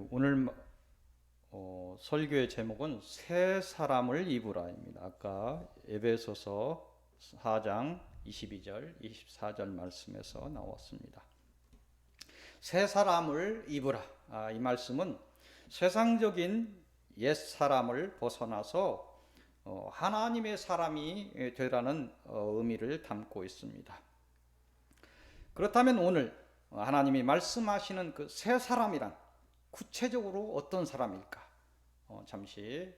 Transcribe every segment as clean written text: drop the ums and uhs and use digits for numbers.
오늘 설교의 제목은 새 사람을 입으라입니다. 아까 에베소서 4장 22절, 24절 말씀에서 나왔습니다. 새 사람을 입으라. 이 말씀은 세상적인 옛 사람을 벗어나서 하나님의 사람이 되라는 의미를 담고 있습니다. 그렇다면 오늘 하나님이 말씀하시는 그 새 사람이란 구체적으로 어떤 사람일까? 잠시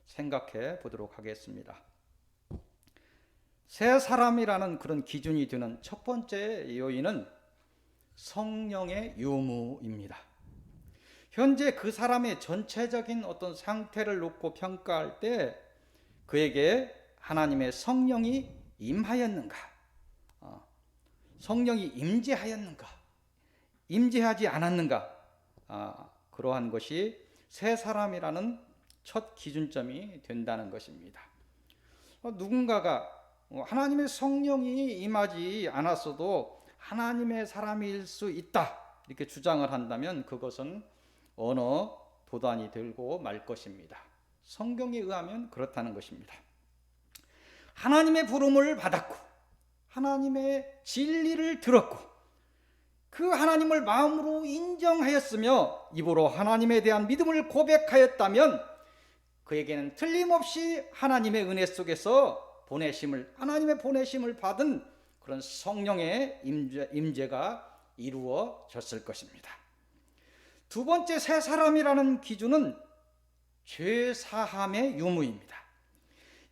생각해 보도록 하겠습니다. 새 사람이라는 그런 기준이 되는 첫 번째 요인은 성령의 유무입니다. 현재 그 사람의 전체적인 어떤 상태를 놓고 평가할 때 그에게 하나님의 성령이 임하였는가? 성령이 임재하였는가? 임재하지 않았는가? 그러한 것이 새 사람이라는 첫 기준점이 된다는 것입니다. 누군가가 하나님의 성령이 임하지 않았어도 하나님의 사람일 수 있다 이렇게 주장을 한다면 그것은 언어 도단이 들고 말 것입니다. 성경에 의하면 그렇다는 것입니다. 하나님의 부름을 받았고 하나님의 진리를 들었고 그 하나님을 마음으로 인정하였으며 입으로 하나님에 대한 믿음을 고백하였다면 그에게는 틀림없이 하나님의 은혜 속에서 하나님의 보내심을 받은 그런 성령의 임재가 이루어졌을 것입니다. 두 번째 새 사람이라는 기준은 죄 사함의 유무입니다.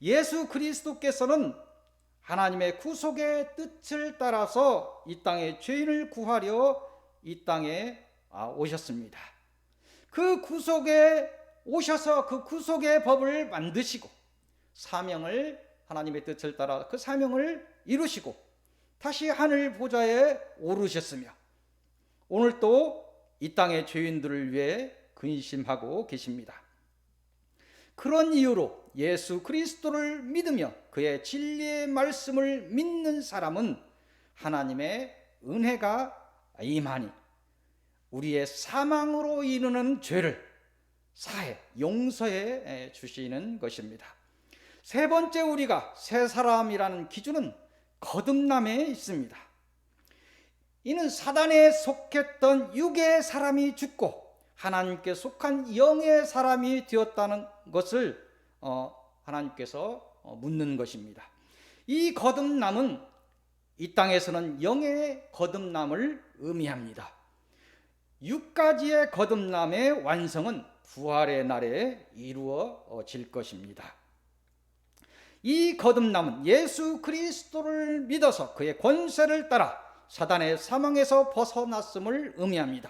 예수 그리스도께서는 하나님의 구속의 뜻을 따라서 이 땅에 죄인을 구하려 이 땅에 오셨습니다. 그 구속에 오셔서 그 구속의 법을 만드시고 사명을 하나님의 뜻을 따라 그 사명을 이루시고 다시 하늘 보좌에 오르셨으며 오늘 또 이 땅의 죄인들을 위해 근심하고 계십니다. 그런 이유로 예수 그리스도를 믿으며 그의 진리의 말씀을 믿는 사람은 하나님의 은혜가 임하니 우리의 사망으로 이르는 죄를 용서해 주시는 것입니다. 세 번째 우리가 새 사람이라는 기준은 거듭남에 있습니다. 이는 사단에 속했던 육의 사람이 죽고 하나님께 속한 영의 사람이 되었다는 것을 하나님께서 묻는 것입니다. 이 거듭남은 이 땅에서는 영의 거듭남을 의미합니다. 6가지의 거듭남의 완성은 부활의 날에 이루어질 것입니다. 이 거듭남은 예수 그리스도를 믿어서 그의 권세를 따라 사단의 사망에서 벗어났음을 의미합니다.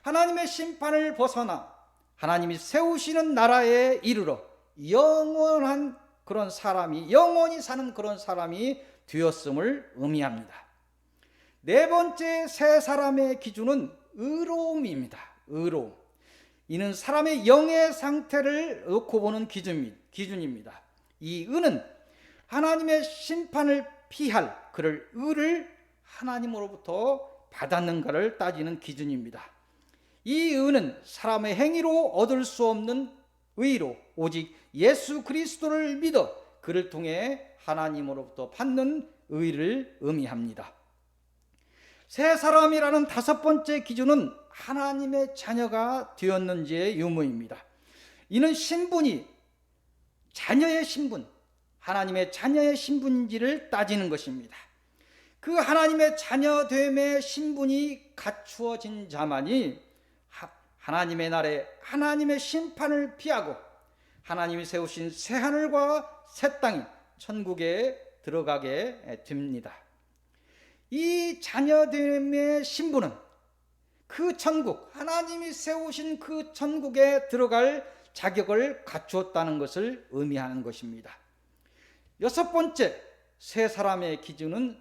하나님의 심판을 벗어나 하나님이 세우시는 나라에 이르러 영원한 그런 사람이 영원히 사는 그런 사람이 되었음을 의미합니다. 네 번째 새 사람의 기준은 의로움입니다. 의로움. 이는 사람의 영의 상태를 놓고 보는 기준입니다. 이 의는 하나님의 심판을 피할 그를 의를 하나님으로부터 받았는가를 따지는 기준입니다. 이 의는 사람의 행위로 얻을 수 없는 의로 오직 예수 그리스도를 믿어 그를 통해 하나님으로부터 받는 의를 의미합니다. 새 사람이라는 다섯 번째 기준은 하나님의 자녀가 되었는지의 유무입니다. 이는 신분이 자녀의 신분, 하나님의 자녀의 신분인지를 따지는 것입니다. 그 하나님의 자녀됨의 신분이 갖추어진 자만이 하나님의 날에 하나님의 심판을 피하고 하나님이 세우신 새 하늘과 새 땅이 천국에 들어가게 됩니다. 이 자녀됨의 신분은 그 천국, 하나님이 세우신 그 천국에 들어갈 자격을 갖추었다는 것을 의미하는 것입니다. 여섯 번째 새 사람의 기준은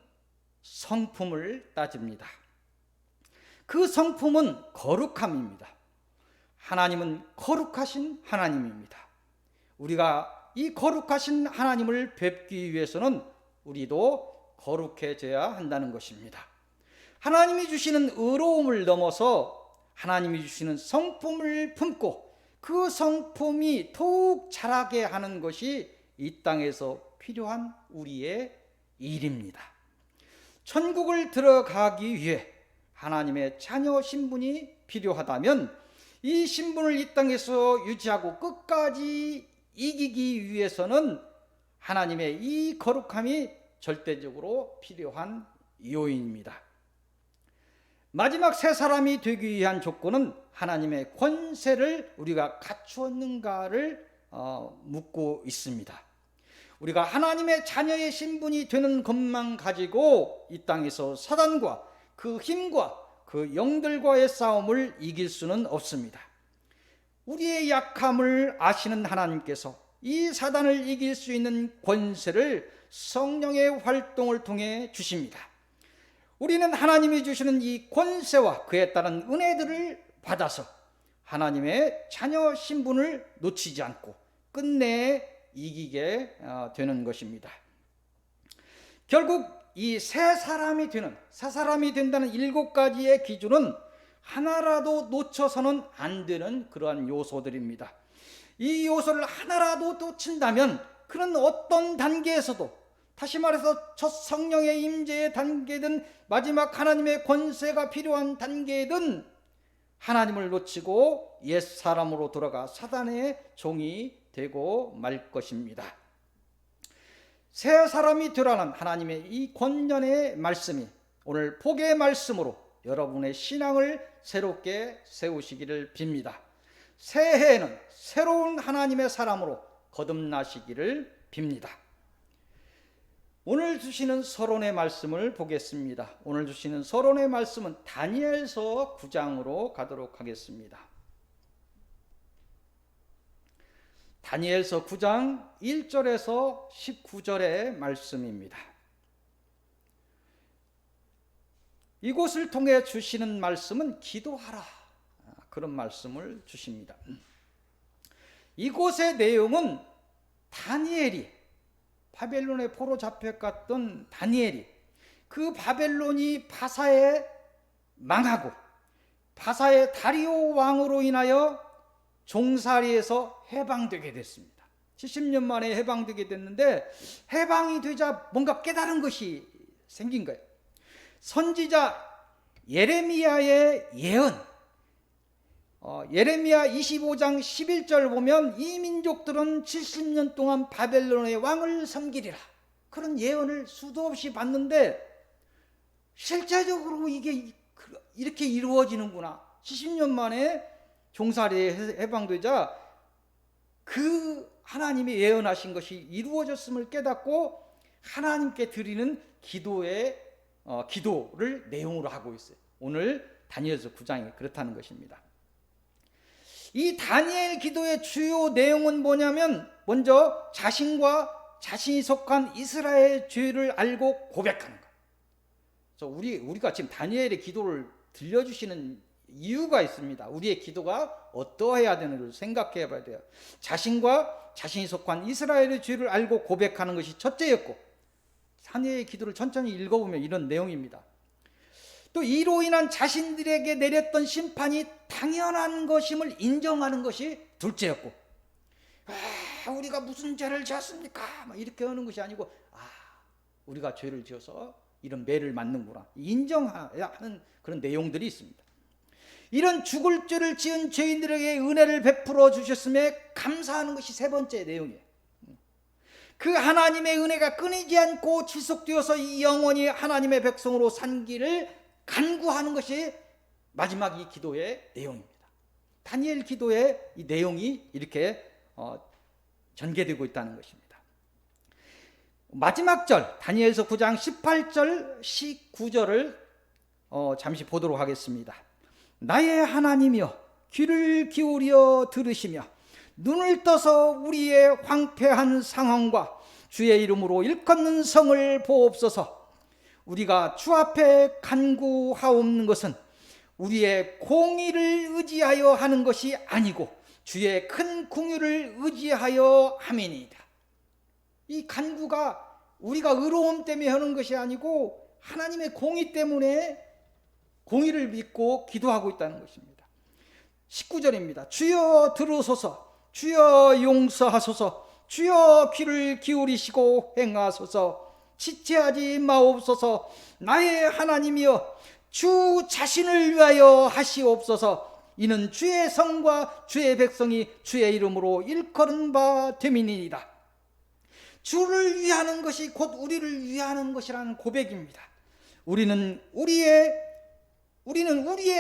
성품을 따집니다. 그 성품은 거룩함입니다. 하나님은 거룩하신 하나님입니다. 우리가 이 거룩하신 하나님을 뵙기 위해서는 우리도 거룩해져야 한다는 것입니다. 하나님이 주시는 의로움을 넘어서 하나님이 주시는 성품을 품고 그 성품이 더욱 자라게 하는 것이 이 땅에서 필요한 우리의 일입니다. 천국을 들어가기 위해 하나님의 자녀 신분이 필요하다면 이 신분을 이 땅에서 유지하고 끝까지 이기기 위해서는 하나님의 이 거룩함이 절대적으로 필요한 요인입니다. 마지막 새 사람이 되기 위한 조건은 하나님의 권세를 우리가 갖추었는가를 묻고 있습니다. 우리가 하나님의 자녀의 신분이 되는 것만 가지고 이 땅에서 사단과 그 힘과 그 영들과의 싸움을 이길 수는 없습니다. 우리의 약함을 아시는 하나님께서 이 사단을 이길 수 있는 권세를 성령의 활동을 통해 주십니다. 우리는 하나님이 주시는 이 권세와 그에 따른 은혜들을 받아서 하나님의 자녀 신분을 놓치지 않고 끝내 이기게 되는 것입니다. 결국 이 새 사람이 된다는 7가지의 기준은 하나라도 놓쳐서는 안 되는 그러한 요소들입니다. 이 요소를 하나라도 놓친다면 그는 어떤 단계에서도, 다시 말해서 첫 성령의 임재의 단계든 마지막 하나님의 권세가 필요한 단계든 하나님을 놓치고 옛 사람으로 돌아가 사단의 종이 되고 말 것입니다. 새 사람이 되라는 하나님의 이 권면의 말씀이 오늘 복의 말씀으로 여러분의 신앙을 새롭게 세우시기를 빕니다. 새해에는 새로운 하나님의 사람으로 거듭나시기를 빕니다. 오늘 주시는 서론의 말씀을 보겠습니다. 오늘 주시는 서론의 말씀은 다니엘서 9장으로 가도록 하겠습니다. 다니엘서 9장 1절에서 19절의 말씀입니다. 이곳을 통해 주시는 말씀은 기도하라, 그런 말씀을 주십니다. 이곳의 내용은 다니엘이, 바벨론의 포로 잡혀갔던 다니엘이 그 바벨론이 바사에 망하고 바사의 다리오 왕으로 인하여 종살이에서 해방되게 됐습니다. 70년 만에 해방되게 됐는데 해방이 되자 뭔가 깨달은 것이 생긴 거예요. 선지자 예레미야의 예언, 예레미야 25장 11절 보면 이 민족들은 70년 동안 바벨론의 왕을 섬기리라, 그런 예언을 수도 없이 봤는데 실제적으로 이게 이렇게 이루어지는구나. 70년 만에 종살이에 해방되자 그 하나님이 예언하신 것이 이루어졌음을 깨닫고 하나님께 드리는 기도를 내용으로 하고 있어요. 오늘 다니엘서 9장이 그렇다는 것입니다. 이 다니엘 기도의 주요 내용은 뭐냐면 먼저 자신과 자신이 속한 이스라엘의 죄를 알고 고백하는 것. 그래서 우리가 지금 다니엘의 기도를 들려주시는 이유가 있습니다. 우리의 기도가 어떠해야 되는지를 생각해 봐야 돼요. 자신과 자신이 속한 이스라엘의 죄를 알고 고백하는 것이 첫째였고, 다니엘의 기도를 천천히 읽어보면 이런 내용입니다. 또 이로 인한 자신들에게 내렸던 심판이 당연한 것임을 인정하는 것이 둘째였고, 우리가 무슨 죄를 지었습니까? 이렇게 하는 것이 아니고, 우리가 죄를 지어서 이런 매를 맞는구나, 인정해야 하는 그런 내용들이 있습니다. 이런 죽을 죄를 지은 죄인들에게 은혜를 베풀어 주셨음에 감사하는 것이 세 번째 내용이에요. 그 하나님의 은혜가 끊이지 않고 지속되어서 이 영원히 하나님의 백성으로 산기를 간구하는 것이 마지막 이 기도의 내용입니다. 다니엘 기도의 이 내용이 이렇게 전개되고 있다는 것입니다. 마지막 절, 다니엘서 9장 18절 19절을 잠시 보도록 하겠습니다. 나의 하나님이여, 귀를 기울여 들으시며 눈을 떠서 우리의 황폐한 상황과 주의 이름으로 일컫는 성을 보옵소서. 우리가 주 앞에 간구하옵는 것은 우리의 공의를 의지하여 하는 것이 아니고 주의 큰 긍휼을 의지하여 함이니이다. 이 간구가 우리가 의로움 때문에 하는 것이 아니고 하나님의 공의 때문에 공의를 믿고 기도하고 있다는 것입니다. 19절입니다. 주여 들으소서, 주여 용서하소서, 주여 귀를 기울이시고 행하소서. 지체하지 마옵소서. 나의 하나님이여, 주 자신을 위하여 하시옵소서. 이는 주의 성과 주의 백성이 주의 이름으로 일컬은 바 됨이니이다. 주를 위하는 것이 곧 우리를 위하는 것이라는 고백입니다. 우리는 우리의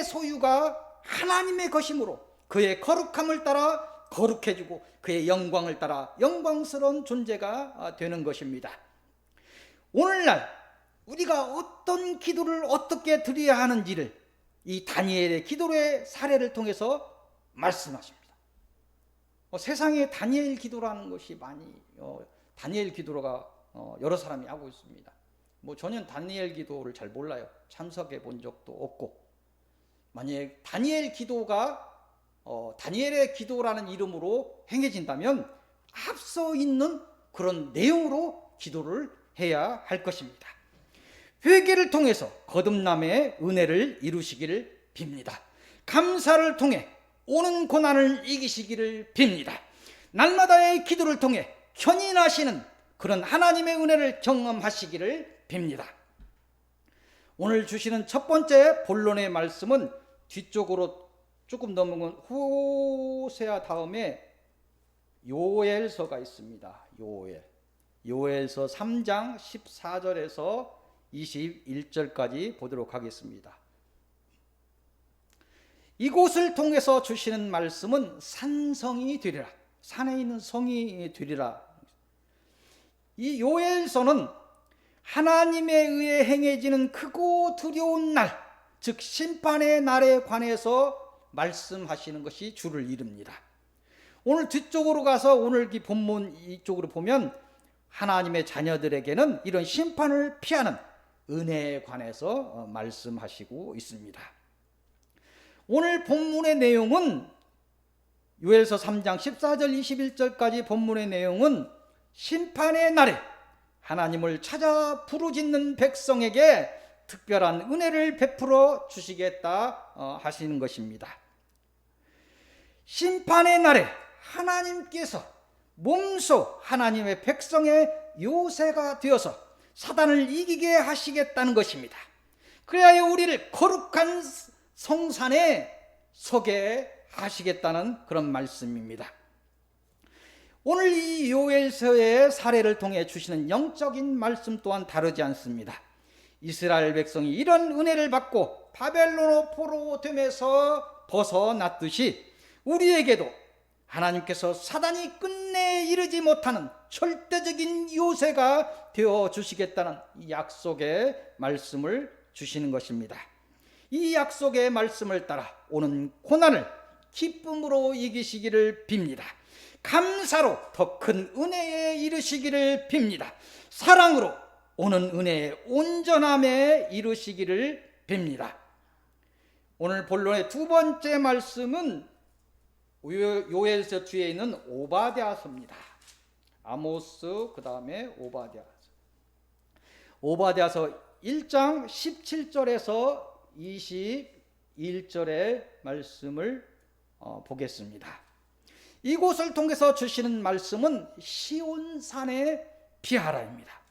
소유가 하나님의 것이므로 그의 거룩함을 따라 거룩해지고 그의 영광을 따라 영광스러운 존재가 되는 것입니다. 오늘날 우리가 어떤 기도를 어떻게 드려야 하는지를 이 다니엘의 기도의 사례를 통해서 말씀하십니다. 세상에 다니엘 기도라는 것이 많이 다니엘 기도가 여러 사람이 하고 있습니다. 저는 다니엘 기도를 잘 몰라요. 참석해 본 적도 없고. 만약에 다니엘 기도가 다니엘의 기도라는 이름으로 행해진다면 앞서 있는 그런 내용으로 기도를 해야 할 것입니다. 회개를 통해서 거듭남의 은혜를 이루시기를 빕니다. 감사를 통해 오는 고난을 이기시기를 빕니다. 날마다의 기도를 통해 견인하시는 그런 하나님의 은혜를 경험하시기를 빕니다. 오늘 주시는 첫 번째 본론의 말씀은 뒤쪽으로 조금 넘으면 호세아 다음에 요엘서가 있습니다. 요엘서 3장 14절에서 21절까지 보도록 하겠습니다. 이곳을 통해서 주시는 말씀은 산성이 되리라, 산에 있는 성이 되리라. 이 요엘서는 하나님에 의해 행해지는 크고 두려운 날, 즉 심판의 날에 관해서 말씀하시는 것이 주를 이룹니다. 오늘 뒤쪽으로 가서 오늘 이 본문 이쪽으로 보면 하나님의 자녀들에게는 이런 심판을 피하는 은혜에 관해서 말씀하시고 있습니다. 오늘 본문의 내용은 요엘서 3장 14절 21절까지 본문의 내용은 심판의 날에 하나님을 찾아 부르짖는 백성에게 특별한 은혜를 베풀어 주시겠다 하시는 것입니다. 심판의 날에 하나님께서 몸소 하나님의 백성의 요새가 되어서 사단을 이기게 하시겠다는 것입니다. 그래야 우리를 거룩한 성산에 서게 하시겠다는 그런 말씀입니다. 오늘 이 요엘서의 사례를 통해 주시는 영적인 말씀 또한 다르지 않습니다. 이스라엘 백성이 이런 은혜를 받고 바벨론 포로 됨에서 벗어났듯이 우리에게도 하나님께서 사단이 끝내 이르지 못하는 절대적인 요새가 되어 주시겠다는 이 약속의 말씀을 주시는 것입니다. 이 약속의 말씀을 따라 오는 고난을 기쁨으로 이기시기를 빕니다. 감사로 더 큰 은혜에 이르시기를 빕니다. 사랑으로 오는 은혜의 온전함에 이르시기를 빕니다. 오늘 본론의 두 번째 말씀은 요엘서 뒤에 있는 오바댜서입니다. 아모스 그 다음에 오바댜서 1장 17절에서 21절의 말씀을 보겠습니다. 이곳을 통해서 주시는 말씀은 시온산의 피하라입니다.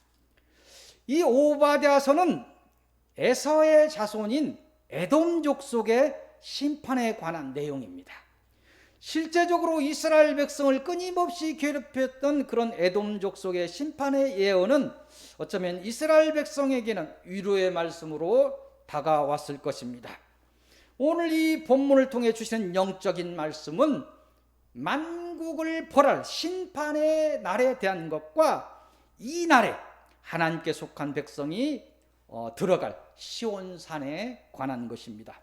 이 오바댜서는 에서의 자손인 에돔 족속의 심판에 관한 내용입니다. 실제적으로 이스라엘 백성을 끊임없이 괴롭혔던 그런 에돔 족속의 심판의 예언은 어쩌면 이스라엘 백성에게는 위로의 말씀으로 다가왔을 것입니다. 오늘 이 본문을 통해 주시는 영적인 말씀은 만국을 벌할 심판의 날에 대한 것과 이 날에 하나님께 속한 백성이 들어갈 시온산에 관한 것입니다.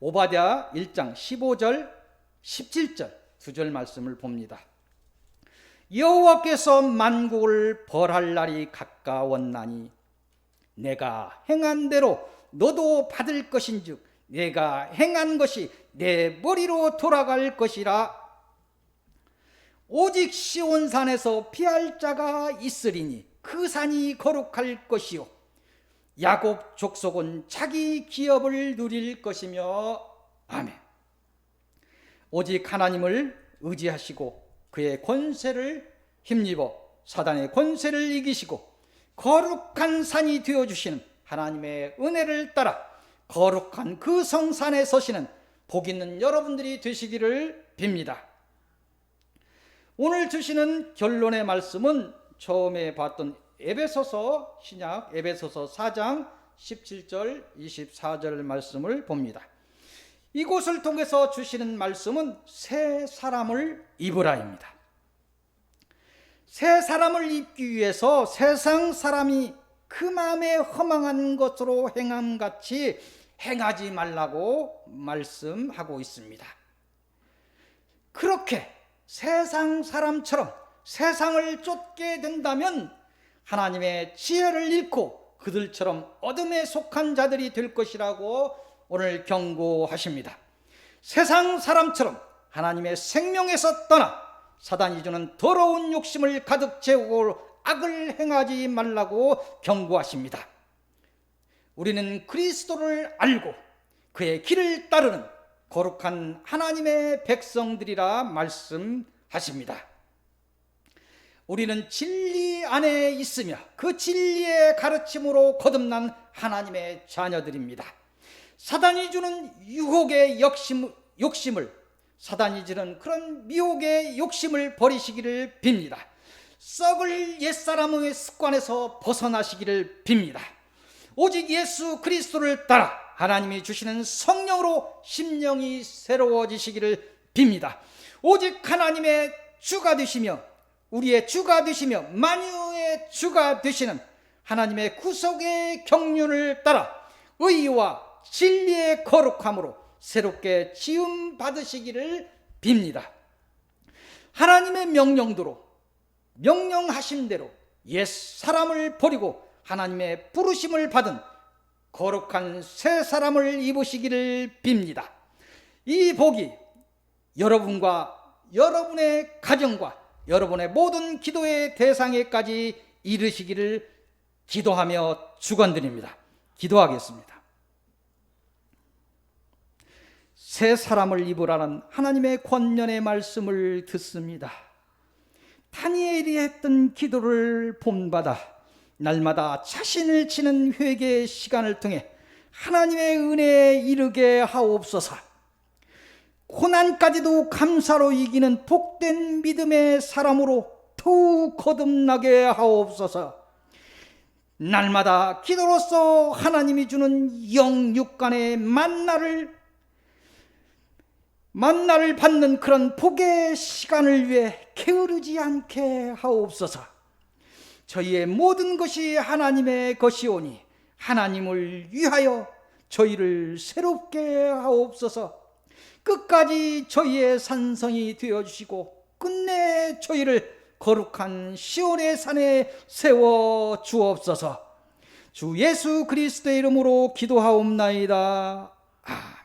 오바댜 1장 15절 17절 두 절 말씀을 봅니다. 여호와께서 만국을 벌할 날이 가까웠나니 내가 행한 대로 너도 받을 것인즉 내가 행한 것이 내 머리로 돌아갈 것이라. 오직 시온산에서 피할 자가 있으리니 그 산이 거룩할 것이요 야곱 족속은 자기 기업을 누릴 것이며. 아멘. 오직 하나님을 의지하시고 그의 권세를 힘입어 사단의 권세를 이기시고 거룩한 산이 되어주시는 하나님의 은혜를 따라 거룩한 그 성산에 서시는 복 있는 여러분들이 되시기를 빕니다. 오늘 주시는 결론의 말씀은 처음에 봤던 에베소서 신약 에베소서 4장 17절 24절 말씀을 봅니다. 이곳을 통해서 주시는 말씀은 새 사람을 입으라입니다. 새 사람을 입기 위해서 세상 사람이 그 마음에 허망한 것으로 행함같이 행하지 말라고 말씀하고 있습니다. 그렇게 세상 사람처럼 세상을 쫓게 된다면 하나님의 지혜를 잃고 그들처럼 어둠에 속한 자들이 될 것이라고 오늘 경고하십니다. 세상 사람처럼 하나님의 생명에서 떠나 사단이 주는 더러운 욕심을 가득 채우고 악을 행하지 말라고 경고하십니다. 우리는 그리스도를 알고 그의 길을 따르는 거룩한 하나님의 백성들이라 말씀하십니다. 우리는 진리 안에 있으며 그 진리의 가르침으로 거듭난 하나님의 자녀들입니다. 사단이 주는 유혹의 욕심을 사단이 주는 그런 미혹의 욕심을 버리시기를 빕니다. 썩을 옛사람의 습관에서 벗어나시기를 빕니다. 오직 예수 그리스도를 따라 하나님이 주시는 성령으로 심령이 새로워지시기를 빕니다. 오직 하나님의 주가 되시며 우리의 주가 되시며 만유의 주가 되시는 하나님의 구속의 경륜을 따라 의와 진리의 거룩함으로 새롭게 지음 받으시기를 빕니다. 하나님의 명령하심대로 옛 사람을 버리고 하나님의 부르심을 받은 거룩한 새 사람을 입으시기를 빕니다. 이 복이 여러분과 여러분의 가정과 여러분의 모든 기도의 대상에까지 이르시기를 기도하며 축원드립니다. 기도하겠습니다. 새 사람을 입으라는 하나님의 권면의 말씀을 듣습니다. 다니엘이 했던 기도를 본받아 날마다 자신을 치는 회개의 시간을 통해 하나님의 은혜에 이르게 하옵소서. 고난까지도 감사로 이기는 복된 믿음의 사람으로 더욱 거듭나게 하옵소서. 날마다 기도로서 하나님이 주는 영육간의 만나를 받는 그런 복의 시간을 위해 게으르지 않게 하옵소서. 저희의 모든 것이 하나님의 것이오니 하나님을 위하여 저희를 새롭게 하옵소서. 끝까지 저희의 산성이 되어주시고 끝내 저희를 거룩한 시온의 산에 세워 주옵소서. 주 예수 그리스도의 이름으로 기도하옵나이다. 아멘.